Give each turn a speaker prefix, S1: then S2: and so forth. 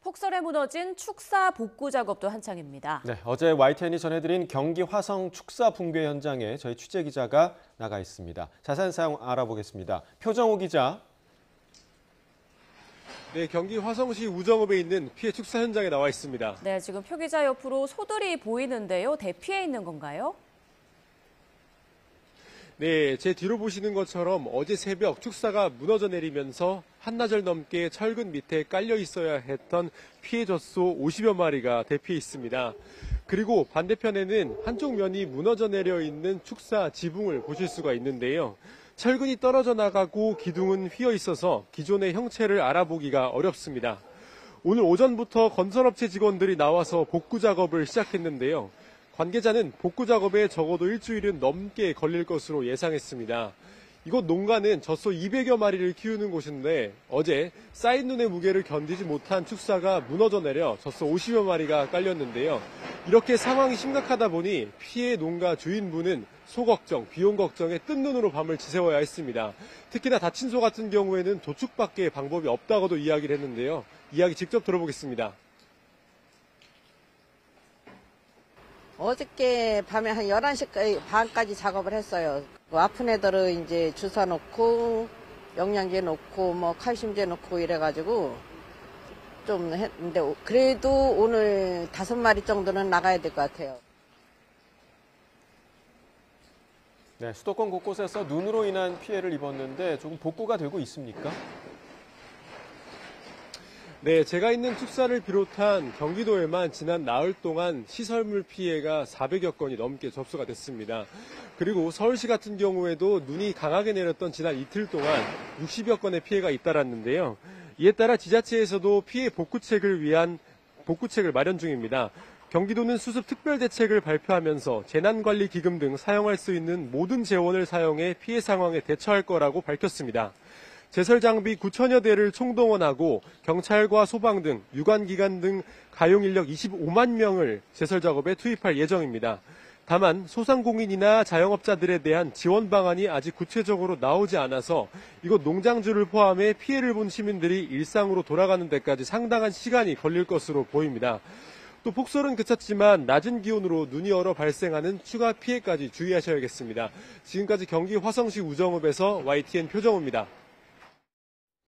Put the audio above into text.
S1: 폭설에 무너진 축사 복구 작업도 한창입니다.
S2: 네, 어제 YTN이 전해드린 경기 화성 축사 붕괴 현장에 저희 취재 기자가 나가 있습니다. 자세한 사항 알아보겠습니다. 표정호 기자.
S3: 네, 경기 화성시 우정읍에 있는 피해 축사 현장에 나와 있습니다.
S1: 네, 지금 표 기자 옆으로 소들이 보이는데요. 대피해 있는 건가요?
S3: 네, 제 뒤로 보시는 것처럼 어제 새벽 축사가 무너져 내리면서 한나절 넘게 철근 밑에 깔려 있어야 했던 피해 젖소 50여 마리가 대피해 있습니다. 그리고 반대편에는 한쪽 면이 무너져 내려 있는 축사 지붕을 보실 수가 있는데요. 철근이 떨어져 나가고 기둥은 휘어 있어서 기존의 형체를 알아보기가 어렵습니다. 오늘 오전부터 건설업체 직원들이 나와서 복구 작업을 시작했는데요. 관계자는 복구 작업에 적어도 일주일은 넘게 걸릴 것으로 예상했습니다. 이곳 농가는 젖소 200여 마리를 키우는 곳인데 어제 쌓인 눈의 무게를 견디지 못한 축사가 무너져 내려 젖소 50여 마리가 깔렸는데요. 이렇게 상황이 심각하다 보니 피해 농가 주인분은 소 걱정, 비용 걱정에 뜬 눈으로 밤을 지새워야 했습니다. 특히나 다친 소 같은 경우에는 도축밖에 방법이 없다고도 이야기를 했는데요. 이야기 직접 들어보겠습니다.
S4: 어저께 밤에 한 11시 반까지 작업을 했어요. 아픈 애들은 이제 주사 놓고, 영양제 놓고, 칼슘제 놓고 이래가지고 좀 했는데, 그래도 오늘 5마리 정도는 나가야 될 것 같아요.
S2: 네, 수도권 곳곳에서 눈으로 인한 피해를 입었는데 조금 복구가 되고 있습니까?
S3: 네, 제가 있는 축사를 비롯한 경기도에만 지난 나흘 동안 시설물 피해가 400여 건이 넘게 접수가 됐습니다. 그리고 서울시 같은 경우에도 눈이 강하게 내렸던 지난 이틀 동안 60여 건의 피해가 잇따랐는데요. 이에 따라 지자체에서도 피해 복구책을 위한 복구책을 마련 중입니다. 경기도는 수습 특별대책을 발표하면서 재난관리기금 등 사용할 수 있는 모든 재원을 사용해 피해 상황에 대처할 거라고 밝혔습니다. 제설장비 9천여 대를 총동원하고 경찰과 소방 등 유관기관 등 가용인력 25만 명을 제설 작업에 투입할 예정입니다. 다만 소상공인이나 자영업자들에 대한 지원 방안이 아직 구체적으로 나오지 않아서 이곳 농장주를 포함해 피해를 본 시민들이 일상으로 돌아가는 데까지 상당한 시간이 걸릴 것으로 보입니다. 또 폭설은 그쳤지만 낮은 기온으로 눈이 얼어 발생하는 추가 피해까지 주의하셔야겠습니다. 지금까지 경기 화성시 우정읍에서 YTN 표정호입니다.